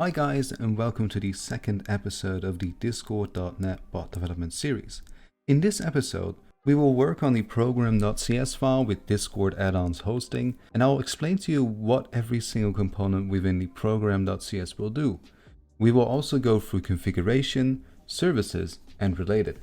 Hi guys, and welcome to the second episode of the Discord.net bot development series. In this episode, we will work on the program.cs file with Discord add-ons hosting, and I'll explain to you what every single component within the program.cs will do. We will also go through configuration, services, and related.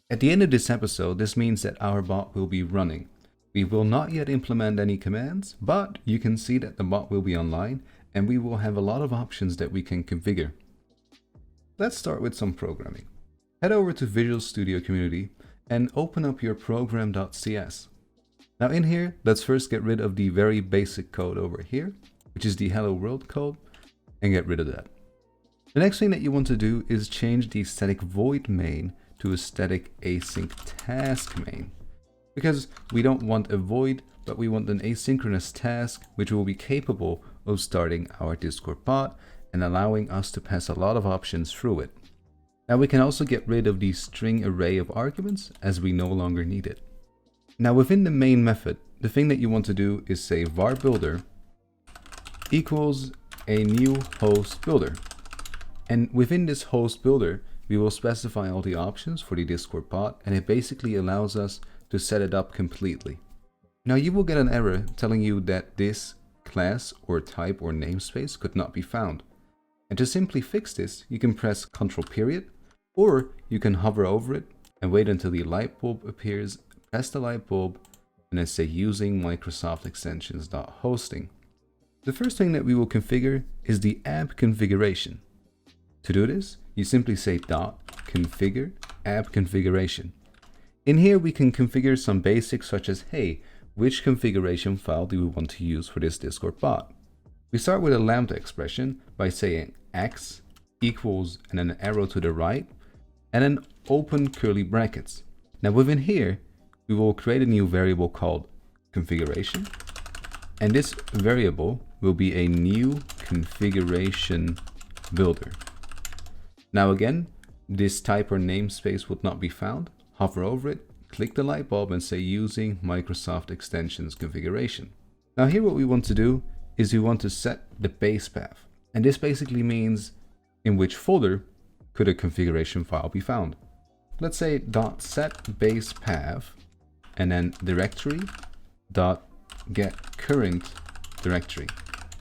At the end of this episode, this means that our bot will be running. We will not yet implement any commands, but you can see that the bot will be online and we will have a lot of options that we can configure. Let's start with some programming. Head over to Visual Studio Community and open up your program.cs. Now in here, let's first get rid of the very basic code over here, which is the hello world code, and get rid of that. The next thing that you want to do is change the static void main to a static async task main. Because we don't want a void, but we want an asynchronous task which will be capable of starting our Discord bot and allowing us to pass a lot of options through it. Now we can also get rid of the string array of arguments as we no longer need it. Now within the main method, the thing that you want to do is say var builder equals a new host builder. And within this host builder, we will specify all the options for the Discord bot, and it basically allows us to set it up completely. Now you will get an error telling you that this class or type or namespace could not be found. And to simply fix this, you can press Ctrl-, or you can hover over it and wait until the light bulb appears, press the light bulb, and then say using Microsoft extensions.hosting. The first thing that we will configure is the app configuration. To do this, you simply say .configure app configuration. In here we can configure some basics such as, hey, which configuration file do we want to use for this Discord bot? We start with a lambda expression by saying x equals and then an arrow to the right and then open curly brackets. Now within here, we will create a new variable called configuration, and this variable will be a new configuration builder. Now again, this type or namespace would not be found. Hover over it, click the light bulb and say using Microsoft extensions configuration. Now here what we want to do is we want to set the base path. And this basically means in which folder could a configuration file be found. Let's say .set base path and then directory .get current directory.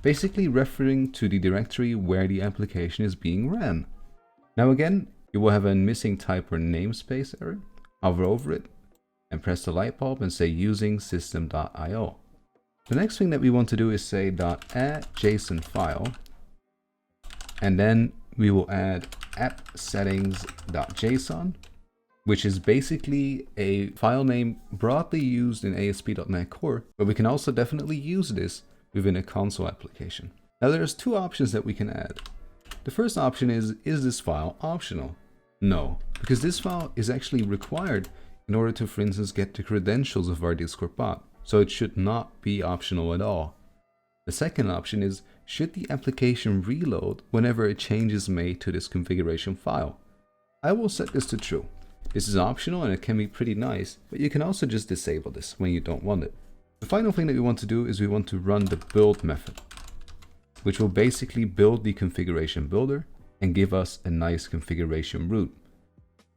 Basically referring to the directory where the application is being ran. Now again, you will have a missing type or namespace error. Hover over it and press the light bulb and say using system.io. The next thing that we want to do is say .add JSON file, and then we will add app settings.json, which is basically a file name broadly used in ASP.NET Core, but we can also definitely use this within a console application. Now there's two options that we can add. The first option is this file optional? No, because this file is actually required in order to, for instance, get the credentials of our Discord bot, so it should not be optional at all. The second option is, should the application reload whenever a change is made to this configuration file? I will set this to true. This is optional and it can be pretty nice, but you can also just disable this when you don't want it. The final thing that we want to do is we want to run the build method, which will basically build the configuration builder and give us a nice configuration root.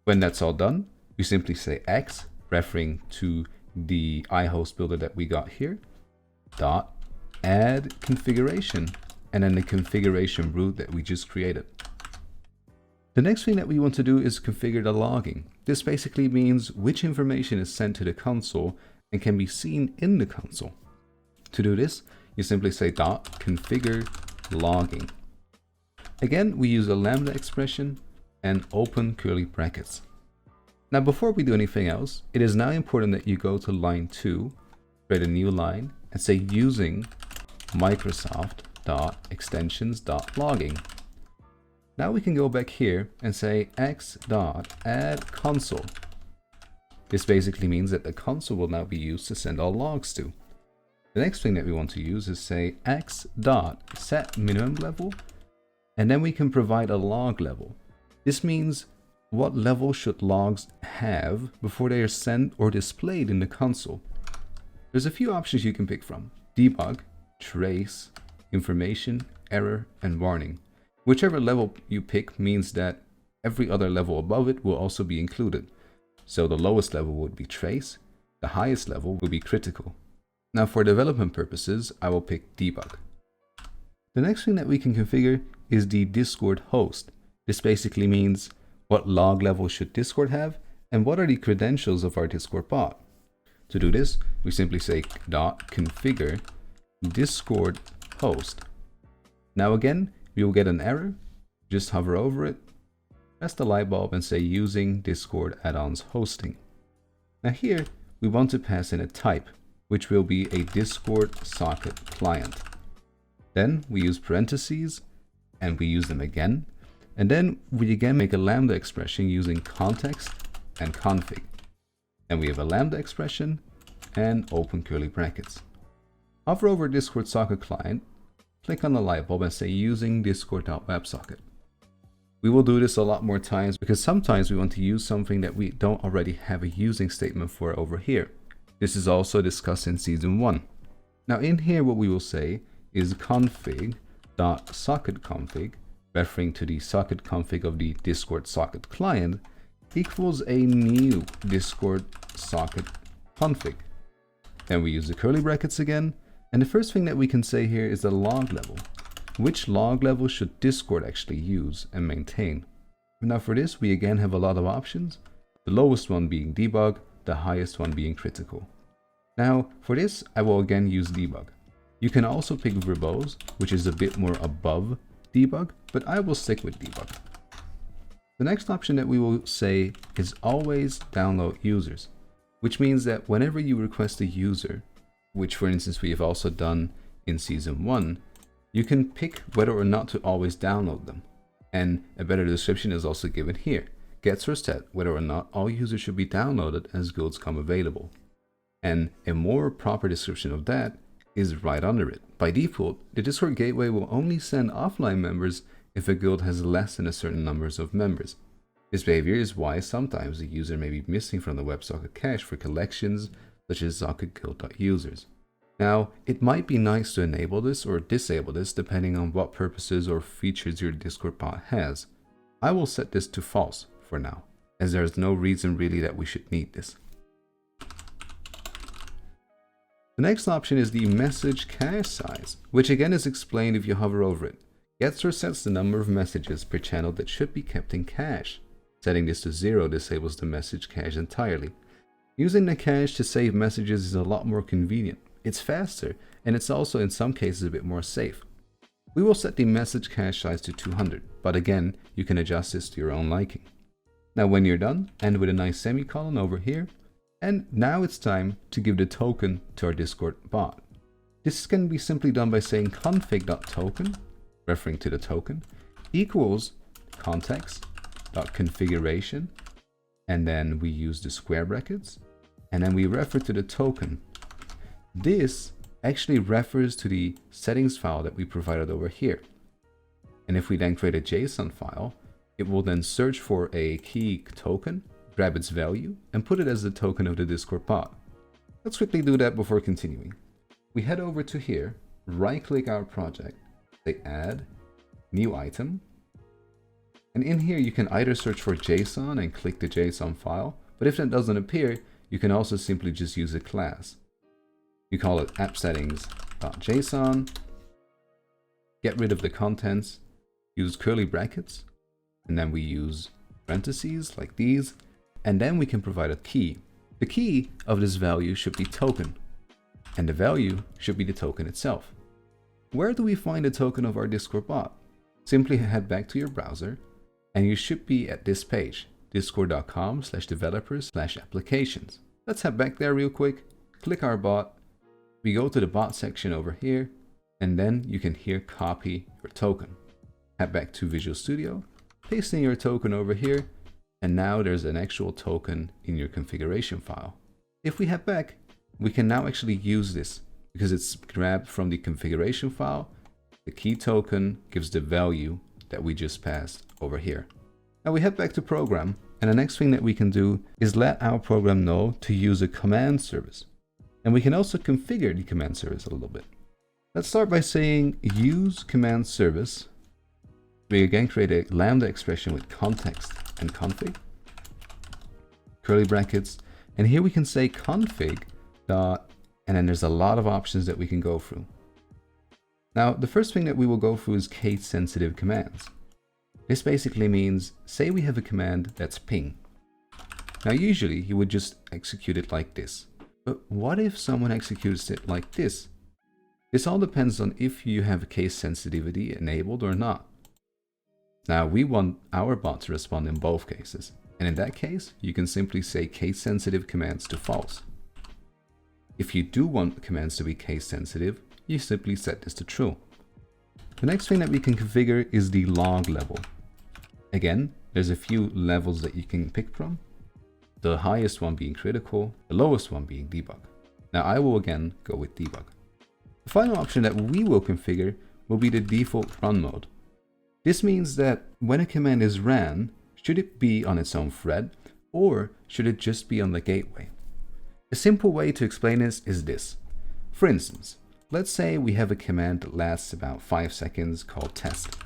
When that's all done, we simply say x, referring to the iHost builder that we got here, add configuration, and then the configuration root that we just created. The next thing that we want to do is configure the logging. This basically means which information is sent to the console and can be seen in the console. To do this, you simply say configure logging. Again, we use a lambda expression and open curly brackets. Now before we do anything else, it is now important that you go to line 2, create a new line, and say using Microsoft.extensions.logging. Now we can go back here and say x.add console. This basically means that the console will now be used to send all logs to. The next thing that we want to use is say x.set minimum level, and then we can provide a log level. This means what level should logs have before they are sent or displayed in the console. There's a few options you can pick from: debug, trace, information, error, and warning. Whichever level you pick means that every other level above it will also be included. So the lowest level would be trace, the highest level will be critical. Now for development purposes, I will pick debug. The next thing that we can configure is the Discord host. This basically means what log level should Discord have and what are the credentials of our Discord bot. To do this, we simply say .configure Discord host. Now again, we will get an error. Just hover over it, press the light bulb and say using Discord add-ons hosting. Now here, we want to pass in a type, which will be a Discord socket client. Then we use parentheses and we use them again. And then we again make a lambda expression using context and config. And we have a lambda expression and open curly brackets. Hover over Discord socket client, click on the light bulb and say using discord.websocket. We will do this a lot more times because sometimes we want to use something that we don't already have a using statement for over here. This is also discussed in season 1. Now in here what we will say is config.socketconfig, referring to the socket config of the Discord socket client, equals a new Discord socket config. Then we use the curly brackets again, and the first thing that we can say here is the log level. Which log level should Discord actually use and maintain? Now for this, we again have a lot of options, the lowest one being debug, the highest one being critical. Now for this, I will again use debug. You can also pick verbose, which is a bit more above debug, but I will stick with debug. The next option that we will say is always download users, which means that whenever you request a user, which for instance we have also done in season 1, you can pick whether or not to always download them. And a better description is also given here. Get source set whether or not all users should be downloaded as guilds come available. And a more proper description of that is right under it. By default, the Discord gateway will only send offline members if a guild has less than a certain numbers of members. This behavior is why sometimes a user may be missing from the WebSocket cache for collections such as socketguild.users. Now, it might be nice to enable this or disable this depending on what purposes or features your Discord bot has. I will set this to false for now, as there is no reason really that we should need this. The next option is the message cache size, which again is explained if you hover over it. Gets or sets the number of messages per channel that should be kept in cache. Setting this to 0 disables the message cache entirely. Using the cache to save messages is a lot more convenient. It's faster, and it's also in some cases a bit more safe. We will set the message cache size to 200, but again, you can adjust this to your own liking. Now when you're done, end with a nice semicolon over here. And now it's time to give the token to our Discord bot. This can be simply done by saying config.token, referring to the token, equals context.configuration, and then we use the square brackets, and then we refer to the token. This actually refers to the settings file that we provided over here. And if we then create a JSON file, it will then search for a key token, grab its value, and put it as the token of the Discord bot. Let's quickly do that before continuing. We head over to here, right-click our project, say add, new item, and in here you can either search for JSON and click the JSON file, but if that doesn't appear, you can also simply just use a class. You call it appsettings.json, get rid of the contents, use curly brackets, and then we use parentheses like these, and then we can provide a key. The key of this value should be token, and the value should be the token itself. Where do we find the token of our Discord bot? Simply head back to your browser, and you should be at this page, discord.com/developers/applications. Let's head back there real quick, click our bot, we go to the bot section over here, and then you can here copy your token. Head back to Visual Studio, paste in your token over here, and now there's an actual token in your configuration file. If we head back, we can now actually use this because it's grabbed from the configuration file. The key token gives the value that we just passed over here. Now we head back to program, and the next thing that we can do is let our program know to use a command service. And we can also configure the command service a little bit. Let's start by saying use command service We again create a lambda expression with context and config, curly brackets, and here we can say config dot, and then there's a lot of options that we can go through. Now, the first thing that we will go through is case sensitive commands. This basically means, say we have a command that's ping. Now, usually you would just execute it like this. But what if someone executes it like this? This all depends on if you have case sensitivity enabled or not. Now, we want our bot to respond in both cases. And in that case, you can simply say case sensitive commands to false. If you do want commands to be case sensitive, you simply set this to true. The next thing that we can configure is the log level. Again, there's a few levels that you can pick from. The highest one being critical, the lowest one being debug. Now I will again go with debug. The final option that we will configure will be the default run mode. This means that when a command is ran, should it be on its own thread or should it just be on the gateway? A simple way to explain this is this. For instance, let's say we have a command that lasts about 5 seconds called test.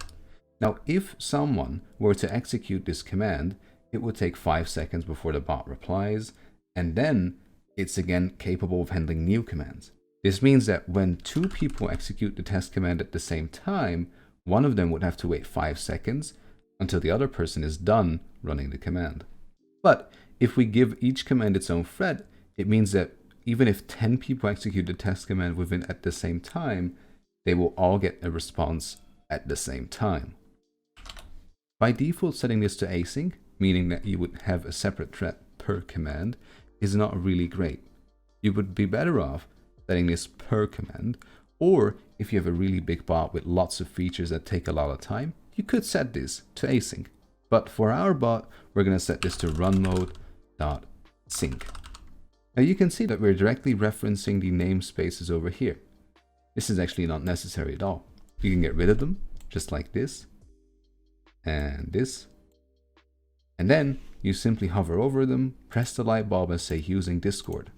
Now if someone were to execute this command, it would take 5 seconds before the bot replies, and then it's again capable of handling new commands. This means that when 2 people execute the test command at the same time, one of them would have to wait 5 seconds until the other person is done running the command. But if we give each command its own thread, it means that even if 10 people execute the test command at the same time, they will all get a response at the same time. By default, setting this to async, meaning that you would have a separate thread per command, is not really great. You would be better off setting this per command, or if you have a really big bot with lots of features that take a lot of time, you could set this to async. But for our bot, we're going to set this to run mode.sync. Now you can see that we're directly referencing the namespaces over here. This is actually not necessary at all. You can get rid of them, just like this, and this. And then you simply hover over them, press the light bulb and say using Discord.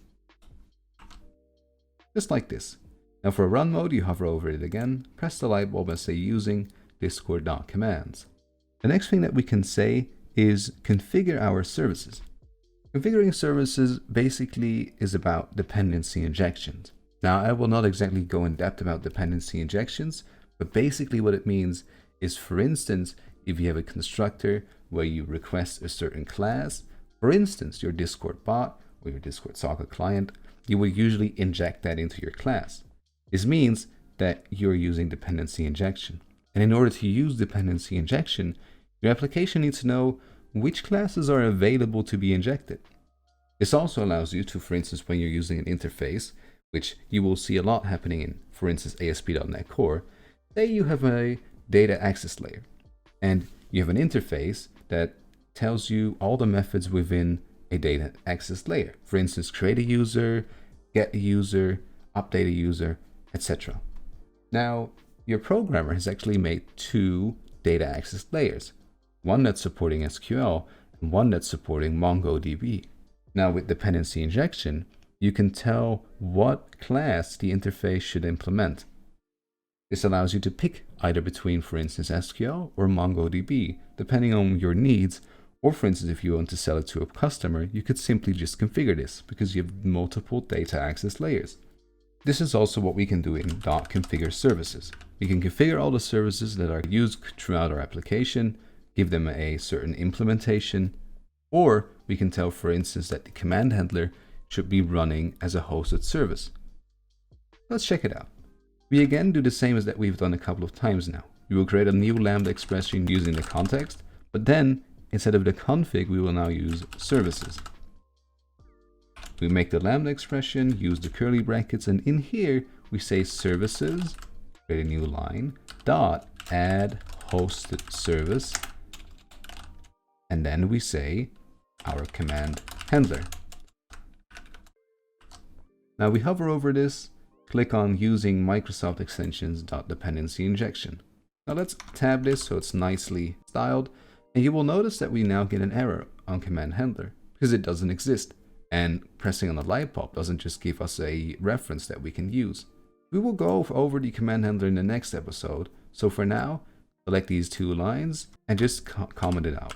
Just like this. Now for run mode, you hover over it again, press the light bulb and say using discord.commands. The next thing that we can say is configure our services. Configuring services basically is about dependency injections. Now I will not exactly go in depth about dependency injections, but basically what it means is, for instance, if you have a constructor where you request a certain class, for instance, your Discord bot or your Discord socket client, you will usually inject that into your class. This means that you're using dependency injection. And in order to use dependency injection, your application needs to know which classes are available to be injected. This also allows you to, for instance, when you're using an interface, which you will see a lot happening in, for instance, ASP.NET Core, say you have a data access layer and you have an interface that tells you all the methods within a data access layer. For instance, create a user, get a user, update a user, etc. Now, your programmer has actually made 2 data access layers, one that's supporting SQL and one that's supporting MongoDB. Now, with dependency injection, you can tell what class the interface should implement. This allows you to pick either between, for instance, SQL or MongoDB, depending on your needs. Or for instance, if you want to sell it to a customer, you could simply just configure this because you have multiple data access layers. This is also what we can do in .configure services. We can configure all the services that are used throughout our application, give them a certain implementation, or we can tell, for instance, that the command handler should be running as a hosted service. Let's check it out. We again do the same as that we've done a couple of times now. We will create a new Lambda expression using the context, but then instead of the config, we will now use services. We make the Lambda expression, use the curly brackets, and in here we say services, create a new line, dot add hosted service, and then we say our command handler. Now we hover over this, click on using Microsoft extensions .dependency injection. Now let's tab this so it's nicely styled, and you will notice that we now get an error on command handler because it doesn't exist. And pressing on the light bulb doesn't just give us a reference that we can use. We will go over the command handler in the next episode, so for now, select these two lines and just comment it out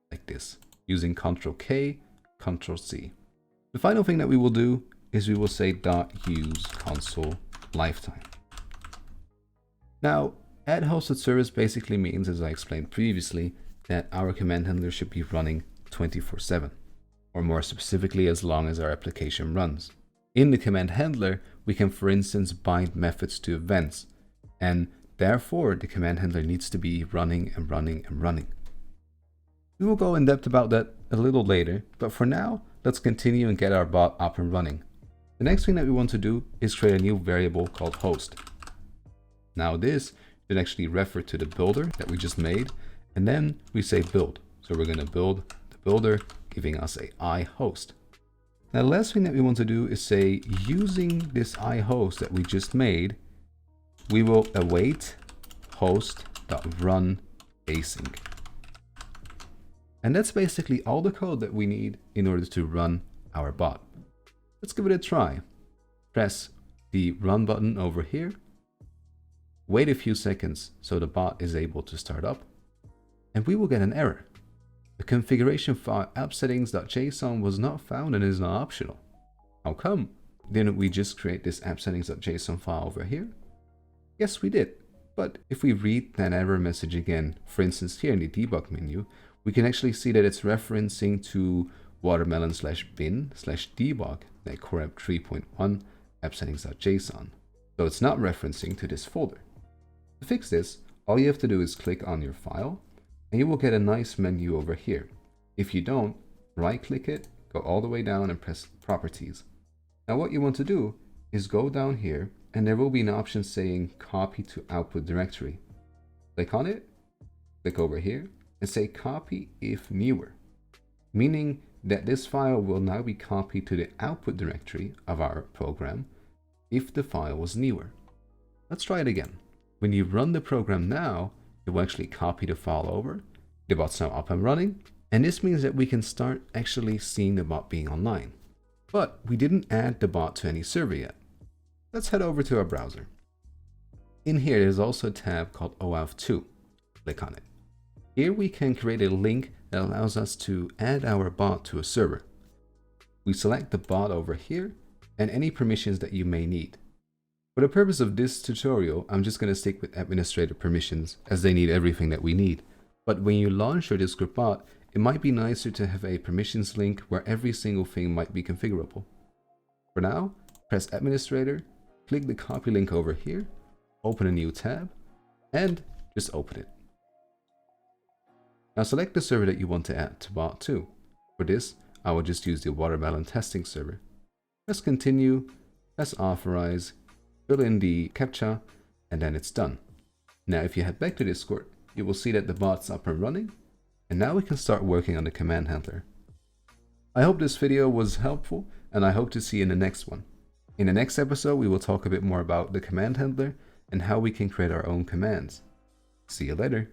like this using Ctrl K, Ctrl C. The final thing that we will do is we will say .use console lifetime. Now, add hosted service basically means, as I explained previously, that our command handler should be running 24/7, or more specifically, as long as our application runs. In the command handler, we can, for instance, bind methods to events, and therefore the command handler needs to be running and running and running. We will go in depth about that a little later, but for now, let's continue and get our bot up and running. The next thing that we want to do is create a new variable called host. Now this should actually refer to the builder that we just made, and then we say build. So we're going to build the builder, giving us a iHost. Now the last thing that we want to do is say, using this iHost that we just made, we will await host.run async. And that's basically all the code that we need in order to run our bot. Let's give it a try. Press the run button over here. Wait a few seconds so the bot is able to start up. And we will get an error. The configuration file appsettings.json was not found and is not optional. How come? Didn't we just create this appsettings.json file over here? Yes, we did. But if we read that error message again, for instance here in the debug menu, we can actually see that it's referencing to watermelon/bin/debug like core app 3.1 appsettings.json. So it's not referencing to this folder. To fix this, all you have to do is click on your file and you will get a nice menu over here. If you don't, right click it, go all the way down and press properties. Now what you want to do is go down here and there will be an option saying copy to output directory. Click on it, click over here and say copy if newer, meaning that this file will now be copied to the output directory of our program if the file was newer. Let's try it again. When you run the program now, it will actually copy the file over. The bot's now up and running, and this means that we can start actually seeing the bot being online. But we didn't add the bot to any server yet. Let's head over to our browser. In here, there's also a tab called OAuth2. Click on it. Here we can create a link that allows us to add our bot to a server. We select the bot over here and any permissions that you may need. For the purpose of this tutorial, I'm just going to stick with administrator permissions as they need everything that we need. But when you launch your Discord bot, it might be nicer to have a permissions link where every single thing might be configurable. For now, press administrator, click the copy link over here, open a new tab, and just open it. Now select the server that you want to add to bot to. For this, I will just use the Watermelon testing server. Press continue, press authorize, fill in the CAPTCHA, and then it's done. Now if you head back to Discord, you will see that the bot's up and running, and now we can start working on the command handler. I hope this video was helpful, and I hope to see you in the next one. In the next episode, we will talk a bit more about the command handler and how we can create our own commands. See you later.